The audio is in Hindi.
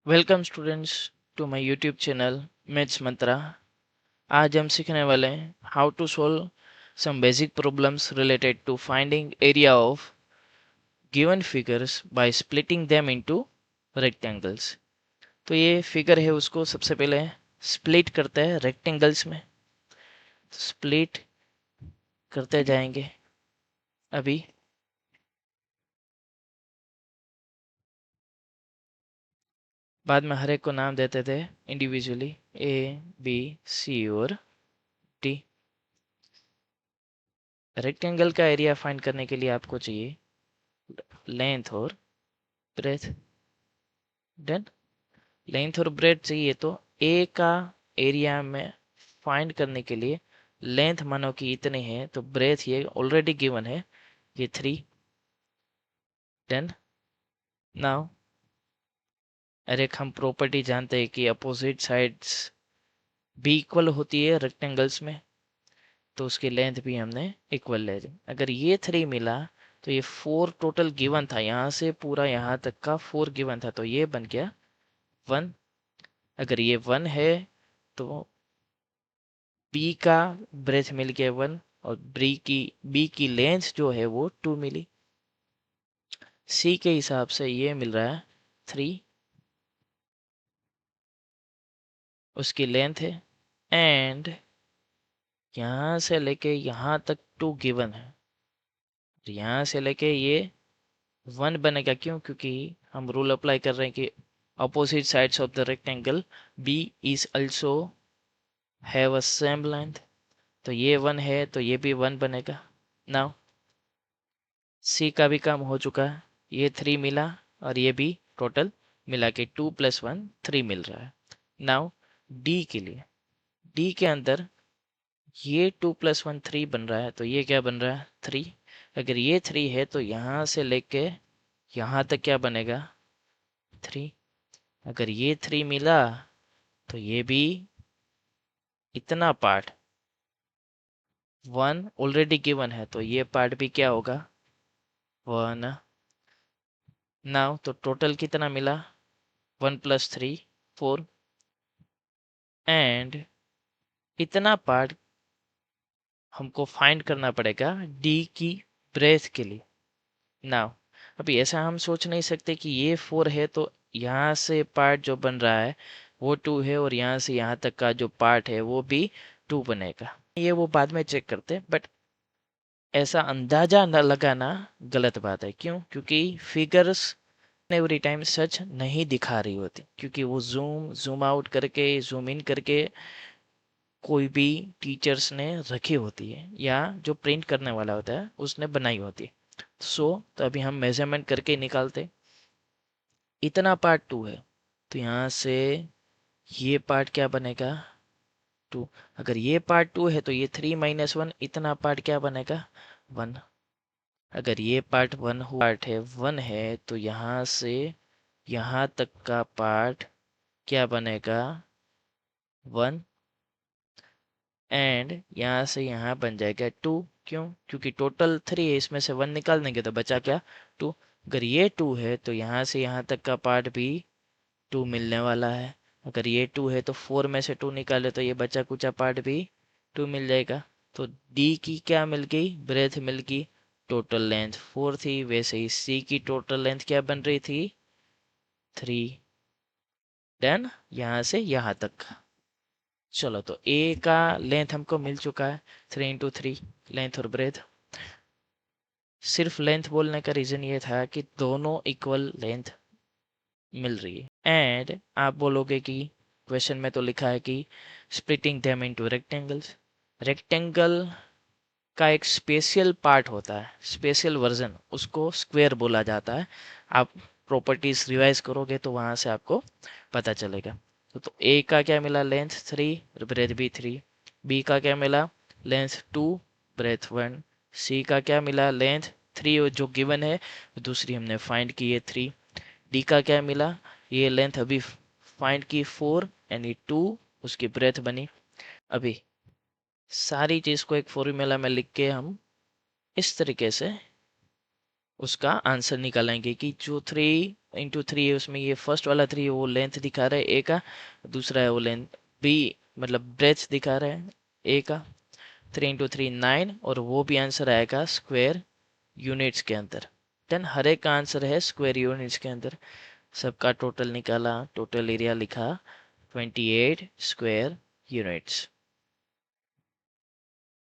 Welcome students to my YouTube channel maths mantra. आज हम सीखने वाले हैं how to solve some basic problems related to finding area of given figures by splitting them into rectangles. तो ये फिगर है, उसको सबसे पहले स्प्लिट करते हैं रेक्टेंगल्स में। तो स्प्लिट करते जाएंगे। अभी बाद में हर एक को नाम देते थे इंडिविजुअली, ए बी सी और डी। रेक्टेंगल का एरिया फाइंड करने के लिए आपको चाहिए लेंथ और ब्रेथ। डन। लेंथ और ब्रेथ चाहिए तो ए का एरिया में फाइंड करने के लिए लेंथ मानो कि इतनी है, तो ब्रेथ ये ऑलरेडी गिवन है, ये 3। डन। नाउ अरे हम प्रॉपर्टी जानते हैं कि अपोजिट साइड्स भी इक्वल होती है रेक्टेंगल्स में, तो उसकी लेंथ भी हमने इक्वल ले ली। अगर ये 3 मिला तो ये 4 टोटल गिवन था, यहाँ से पूरा यहाँ तक का 4 गिवन था, तो ये बन गया 1। अगर ये 1 है तो बी का ब्रेथ मिल गया 1 और बी की लेंथ जो है वो 2 मिली। सी के हिसाब से ये मिल रहा है 3 उसकी लेंथ है, एंड यहाँ से लेके यहाँ तक 2 गिवन है। यहाँ से लेके ये 1 बनेगा, क्यों? क्योंकि हम रूल अप्लाई कर रहे हैं कि opposite sides of the rectangle B is also have a same length. तो ये 1 है तो ये भी 1 बनेगा। नाउ सी का भी काम हो चुका है, ये 3 मिला और ये भी टोटल मिला के 2 + 1 3 मिल रहा है। नाउ डी के लिए, डी के अंदर ये 2 + 1 3 बन रहा है, तो ये क्या बन रहा है 3। अगर ये 3 है तो यहाँ से लेके यहाँ तक क्या बनेगा 3। अगर ये 3 मिला तो ये भी इतना पार्ट 1 ऑलरेडी गिवन है, तो ये पार्ट भी क्या होगा 1। नाउ तो टोटल कितना मिला 1 + 3 4, एंड इतना पार्ट हमको फाइंड करना पड़ेगा डी की ब्रेथ के लिए। नाउ अभी ऐसा हम सोच नहीं सकते कि ये 4 है तो यहाँ से पार्ट जो बन रहा है वो 2 है और यहाँ से यहाँ तक का जो पार्ट है वो भी 2 बनेगा। ये वो बाद में चेक करते हैं, बट ऐसा अंदाजा न लगाना गलत बात है। क्यों? क्योंकि फिगर्स एवरी टाइम सच नहीं दिखा रही होती, क्योंकि वो जूम आउट करके जूम इन करके कोई भी टीचर्स ने रखी होती है, या जो प्रिंट करने वाला होता है उसने बनाई होती है। तो अभी हम मेजरमेंट करके निकालते। इतना पार्ट 2 है तो यहाँ से ये पार्ट क्या बनेगा 2। अगर ये पार्ट 2 है तो ये 3 - 1 इतना पार्ट क्या बनेगा 1। अगर ये पार्ट 1 पार्ट है 1 है तो यहाँ से यहाँ तक का पार्ट क्या बनेगा 1, एंड यहाँ से यहाँ बन जाएगा 2। क्यों? क्योंकि टोटल 3 है, इसमें से 1 निकाल देंगे तो बचा क्या 2। अगर ये 2 है तो यहाँ से यहाँ तक का पार्ट भी 2 मिलने वाला है। अगर ये 2 है तो 4 में से 2 निकाले तो ये बचा कुचा पार्ट भी 2 मिल जाएगा। तो डी की क्या मिल गई ब्रेथ मिल गई, टोटल लेंथ 4 थी। वैसे ही सी की टोटल लेंथ क्या बन रही थी 3। डन। यहाँ से यहाँ तक। चलो तो ए का लेंथ हमको मिल चुका है 3 × 3 लेंथ और ब्रेथ। सिर्फ लेंथ बोलने का रीजन ये था कि दोनों इक्वल लेंथ मिल रही है। एंड आप बोलोगे कि क्वेश्चन में तो लिखा है कि splitting them into rectangles. Rectangle का एक स्पेशल पार्ट होता है, स्पेशल वर्जन, उसको स्क्वायर बोला जाता है। आप प्रॉपर्टीज रिवाइज करोगे तो वहां से आपको पता चलेगा। तो ए का क्या मिला लेंथ 3, ब्रेथ भी 3। बी का क्या मिला लेंथ 2, ब्रेथ 1। सी का क्या मिला लेंथ 3 जो गिवन है, दूसरी हमने फाइंड की है 3। डी का क्या मिला, ये लेंथ अभी फाइंड की 4 यानी 2, उसकी ब्रेथ बनी। अभी सारी चीज को एक फॉर्मूला में लिख के हम इस तरीके से उसका आंसर निकालेंगे कि जो 3 × 3 है उसमें ये फर्स्ट वाला 3 है वो लेंथ दिखा रहा है ए का, दूसरा है वो लेंथ बी मतलब ब्रेथ दिखा रहा है ए का। 3 × 3 9 और वो भी आंसर आएगा स्क्वायर यूनिट्स के अंदर। देन हर एक का आंसर है स्क्वायर यूनिट्स के अंदर। सबका टोटल निकाला, टोटल एरिया लिखा 28 स्क्वायर यूनिट्स।